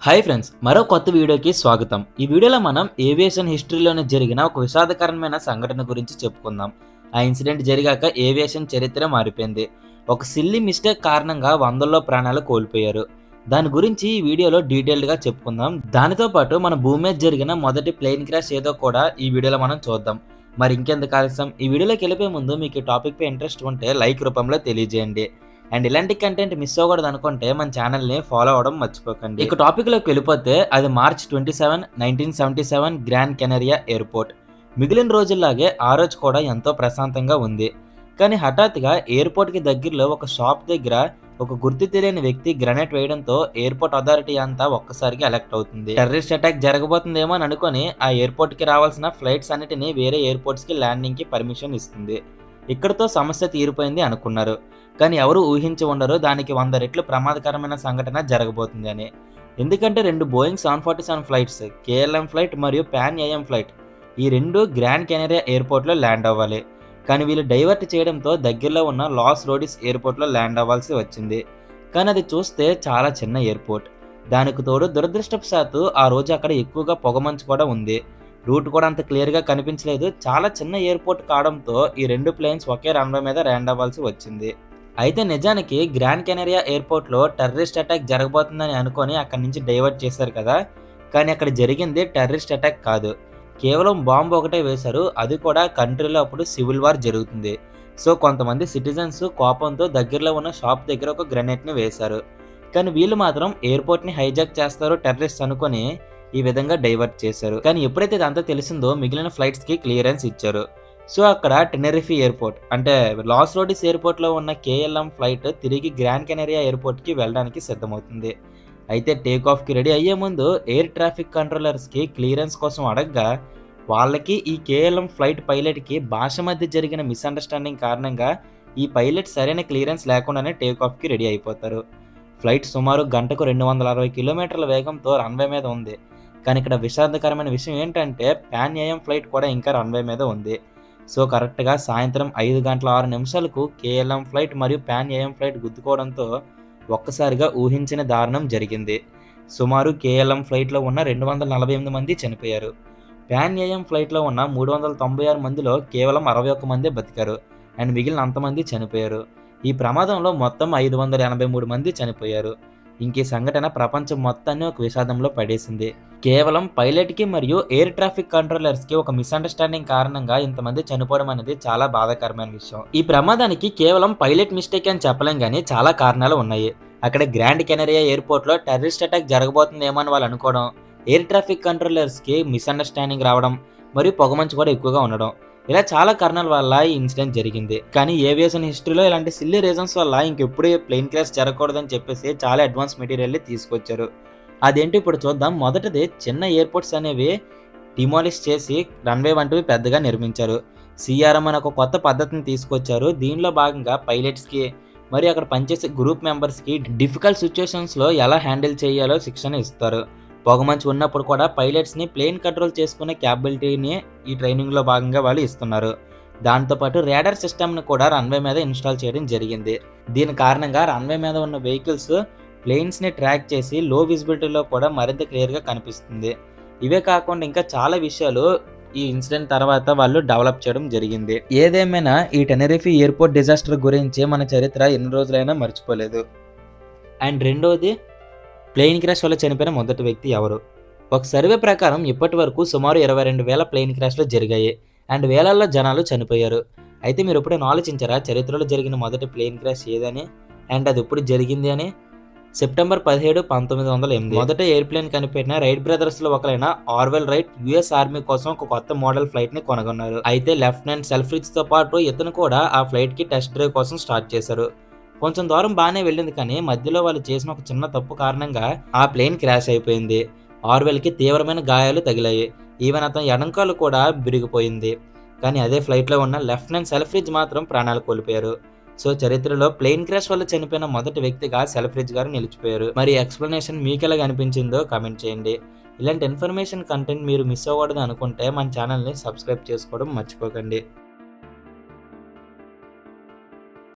Hi friends, మరో కొత్త వీడియోకి స్వాగతం. ఈ వీడియోలో మనం ఏవియేషన్ హిస్టరీలోనే జరిగిన ఒక విషాదకరమైన సంఘటన గురించి చెప్పుకుందాం. ఆ ఇన్సిడెంట్ జరిగాక ఏవియేషన్ చరిత్ర మారిపోయింది. ఒక సిల్లీ మిస్టేక్ కారణంగా వందల్లో ప్రాణాలు కోల్పోయారు. దాని గురించి ఈ వీడియోలో డీటెయిల్డ్గా చెప్పుకుందాం. దానితో పాటు మన భూమి మీద జరిగిన మొదటి ప్లేన్ క్రాష్ ఏదో కూడా ఈ వీడియోలో మనం చూద్దాం. మరి ఇంకెందుకు ఆలస్యం, ఈ వీడియోలోకి వెళ్ళిపోయే ముందు మీకు ఈ టాపిక్ పై ఇంట్రెస్ట్ ఉంటే లైక్ రూపంలో తెలియజేయండి. అండ్ ఇలాంటి కంటెంట్ మిస్ అవ్వకూడదు అనుకుంటే మన ఛానల్ని ఫాలో అవ్వడం మర్చిపోకండి. ఇక టాపిక్లోకి వెళ్ళిపోతే అది మార్చ్ 27, 1977 గ్రాండ్ కెనరియా ఎయిర్పోర్ట్. మిగిలిన రోజుల్లాగే ఆ రోజు కూడా ఎంతో ప్రశాంతంగా ఉంది. కానీ హఠాత్తుగా ఎయిర్పోర్ట్కి దగ్గరలో ఒక షాప్ దగ్గర ఒక గుర్తు తెలియని వ్యక్తి గ్రనేట్ వేయడంతో ఎయిర్పోర్ట్ అథారిటీ అంతా ఒక్కసారిగా అలర్ట్ అవుతుంది. టెర్రరిస్ట్ అటాక్ జరగబోతుందేమో అని అనుకుని ఆ ఎయిర్పోర్ట్కి రావాల్సిన ఫ్లైట్స్ అన్నిటిని వేరే ఎయిర్పోర్ట్స్కి ల్యాండింగ్కి పర్మిషన్ ఇస్తుంది. ఇక్కడతో సమస్య తీరిపోయింది అనుకున్నారు. కానీ ఎవరు ఊహించి ఉండరు దానికి 100 రెట్లు ప్రమాదకరమైన సంఘటన జరగబోతుంది అని. ఎందుకంటే 2 బోయింగ్ 747 ఫ్లైట్స్, కేఎల్ఎం ఫ్లైట్ మరియు పాన్ ఏఎం ఫ్లైట్, ఈ 2 గ్రాండ్ కెనరియా ఎయిర్పోర్ట్లో ల్యాండ్ అవ్వాలి. కానీ వీళ్ళు డైవర్ట్ చేయడంతో దగ్గరలో ఉన్న లాస్ రోడిస్ ఎయిర్పోర్ట్లో ల్యాండ్ అవ్వాల్సి వచ్చింది. కానీ అది చూస్తే చాలా చిన్న ఎయిర్పోర్ట్. దానికి తోడు దురదృష్టవశాత్తు ఆ రోజు అక్కడ ఎక్కువగా పొగమంచు కూడా ఉంది. రూట్ కూడా అంత క్లియర్గా కనిపించలేదు. చాలా చిన్న ఎయిర్పోర్ట్ కావడంతో ఈ 2 ప్లేన్స్ ఒకే రన్వే మీద ల్యాండ్ అవ్వాల్సి వచ్చింది. అయితే నిజానికి గ్రాండ్ కెనరియా ఎయిర్పోర్ట్లో టెర్రరిస్ట్ అటాక్ జరగబోతుందని అనుకొని అక్కడి నుంచి డైవర్ట్ చేశారు కదా. కానీ అక్కడ జరిగింది టెర్రరిస్ట్ అటాక్ కాదు, కేవలం బాంబు ఒకటే వేశారు. అది కూడా కంట్రీలో అప్పుడు సివిల్ వార్ జరుగుతుంది. సో కొంతమంది సిటిజన్స్ కోపంతో దగ్గరలో ఉన్న షాప్ దగ్గర ఒక గ్రెనేడ్ని వేశారు. కానీ వీళ్ళు మాత్రం ఎయిర్పోర్ట్ని హైజాక్ చేస్తారు టెర్రరిస్ట్ అనుకొని ఈ విధంగా డైవర్ట్ చేశారు. కానీ ఎప్పుడైతే ఇదంతా తెలిసిందో మిగిలిన ఫ్లైట్స్కి క్లియరెన్స్ ఇచ్చారు. సో అక్కడ టెనెరిఫీ ఎయిర్పోర్ట్ అంటే లాస్ రోడిస్ ఎయిర్పోర్ట్లో ఉన్న కేఎల్ఎం ఫ్లైట్ తిరిగి గ్రాండ్ కెనరియా ఎయిర్పోర్ట్కి వెళ్ళడానికి సిద్ధమవుతుంది. అయితే టేక్ ఆఫ్కి రెడీ అయ్యే ముందు ఎయిర్ ట్రాఫిక్ కంట్రోలర్స్కి క్లియరెన్స్ కోసం అడగగా వాళ్ళకి ఈ కేఎల్ఎం ఫ్లైట్ పైలట్కి భాష మధ్య జరిగిన మిస్అండర్స్టాండింగ్ కారణంగా ఈ పైలట్ సరైన క్లియరెన్స్ లేకుండానే టేక్ ఆఫ్కి రెడీ అయిపోతారు. ఫ్లైట్ సుమారు గంటకు 260 కిలోమీటర్ల వేగంతో రన్వే మీద ఉంది. కానీ ఇక్కడ విషాదకరమైన విషయం ఏంటంటే పాన్ ఏఎం ఫ్లైట్ కూడా ఇంకా రన్వే మీద ఉంది. సో కరెక్ట్గా సాయంత్రం 5:06 కేఎల్ఎం ఫ్లైట్ మరియు పాన్ ఏఎం ఫ్లైట్ గుద్దుకోవడంతో ఒక్కసారిగా ఊహించిన దారుణం జరిగింది. సుమారు కేఎల్ఎం ఫ్లైట్లో ఉన్న 248 మంది చనిపోయారు. పాన్ ఏఎం ఫ్లైట్లో ఉన్న 396 మందిలో కేవలం 61 మందే బతికారు అండ్ మిగిలిన అంతమంది చనిపోయారు. ఈ ప్రమాదంలో మొత్తం 583 మంది చనిపోయారు. ఇంక ఈ సంఘటన ప్రపంచం మొత్తాన్ని ఒక విషాదంలో పడేసింది. కేవలం పైలట్కి మరియు ఎయిర్ ట్రాఫిక్ కంట్రోలర్స్కి ఒక మిస్అండర్స్టాండింగ్ కారణంగా ఇంతమంది చనిపోవడం అనేది చాలా బాధాకరమైన విషయం. ఈ ప్రమాదానికి కేవలం పైలట్ మిస్టేక్ అని చెప్పలేం కానీ చాలా కారణాలు ఉన్నాయి. అక్కడ గ్రాండ్ కెనరియా ఎయిర్పోర్ట్లో టెర్రరిస్ట్ అటాక్ జరగబోతుందేమో అని వాళ్ళు అనుకోవడం, ఎయిర్ ట్రాఫిక్ కంట్రోలర్స్కి మిస్అండర్స్టాండింగ్ రావడం మరియు పొగమంచు కూడా ఎక్కువగా ఉండడం, ఇలా చాలా కారణాల వల్ల ఈ ఇన్సిడెంట్ జరిగింది. కానీ ఏవియేషన్ హిస్టరీలో ఇలాంటి సిల్లీ రీజన్స్ వల్ల ఇంకెప్పుడు ప్లేన్ క్రాష్ జరగకూడదని చెప్పేసి చాలా అడ్వాన్స్ మెటీరియల్ని తీసుకొచ్చారు. అదేంటి ఇప్పుడు చూద్దాం. మొదటిది, చిన్న ఎయిర్పోర్ట్స్ అనేవి డిమాలిష్ చేసి రన్వే వంటివి పెద్దగా నిర్మించారు. సిఆర్ఎం అనే ఒక కొత్త పద్ధతిని తీసుకొచ్చారు. దీనిలో భాగంగా పైలట్స్కి మరియు అక్కడ పనిచేసే గ్రూప్ మెంబర్స్కి డిఫికల్ట్ సిచ్యువేషన్స్లో ఎలా హ్యాండిల్ చేయాలో శిక్షణ ఇస్తారు. పొగమంచు ఉన్నప్పుడు కూడా పైలట్స్ని ప్లేన్ కంట్రోల్ చేసుకునే క్యాపబిలిటీని ఈ ట్రైనింగ్లో భాగంగా వాళ్ళు ఇస్తున్నారు. దాంతోపాటు రేడార్ సిస్టమ్ని కూడా రన్వే మీద ఇన్స్టాల్ చేయడం జరిగింది. దీని కారణంగా రన్వే మీద ఉన్న వెహికల్స్ ప్లేన్స్ని ట్రాక్ చేసి లో విజిబిలిటీలో కూడా మరింత క్లియర్గా కనిపిస్తుంది. ఇవే కాకుండా ఇంకా చాలా విషయాలు ఈ ఇన్సిడెంట్ తర్వాత వాళ్ళు డెవలప్ చేయడం జరిగింది. ఏదేమైనా ఈ టెనెరిఫీ ఎయిర్పోర్ట్ డిజాస్టర్ గురించి మన చరిత్ర ఎన్ని రోజులైనా మర్చిపోలేదు. అండ్ రెండోది, ప్లేన్ క్రాష్ వల్ల చనిపోయిన మొదటి వ్యక్తి ఎవరు? ఒక సర్వే ప్రకారం ఇప్పటి వరకు సుమారు 22,000 ప్లేన్ క్రాష్లు జరిగాయి అండ్ వేలల్లో జనాలు చనిపోయారు. అయితే మీరు ఎప్పుడైనా ఆలోచించారా చరిత్రలో జరిగిన మొదటి ప్లేన్ క్రాష్ ఏదని అండ్ అది ఎప్పుడు జరిగింది అని? సెప్టెంబర్ 17, 1908 మొదట ఎయిర్ప్లేన్ కనిపెట్టిన రైట్ బ్రదర్స్లో ఒకరైన ఆర్వెల్ రైట్ యుఎస్ ఆర్మీ కోసం ఒక కొత్త మోడల్ ఫ్లైట్ని కొనుగొన్నారు. అయితే లెఫ్టినెంట్ సెల్ఫ్రిడ్జ్తో పాటు ఇతను కూడా ఆ ఫ్లైట్కి టెస్ట్ డ్రైవ్ కోసం స్టార్ట్ చేశారు. కొంచెం దూరం బాగానే వెళ్ళింది కానీ మధ్యలో వాళ్ళు చేసిన ఒక చిన్న తప్పు కారణంగా ఆ ప్లేన్ క్రాష్ అయిపోయింది. ఆర్వెల్కి తీవ్రమైన గాయాలు తగిలాయి. ఈవెన్ అతను ఎడంకాలు కూడా విరిగిపోయింది. కానీ అదే ఫ్లైట్లో ఉన్న లెఫ్టినెంట్ సెల్ఫ్రిడ్జ్ మాత్రం ప్రాణాలు కోల్పోయారు. సో చరిత్రలో ప్లేన్ క్రాష్ వల్ల చనిపోయిన మొదటి వ్యక్తిగా సెల్ఫ్రిడ్జ్ గారు నిలిచిపోయారు. మరి ఎక్స్ప్లెనేషన్ మీకు ఎలా అనిపించిందో కామెంట్ చేయండి. ఇలాంటి ఇన్ఫర్మేషన్ కంటెంట్ మీరు మిస్ అవ్వకూడదు అనుకుంటే మన ఛానల్ని సబ్స్క్రైబ్ చేసుకోవడం మర్చిపోకండి.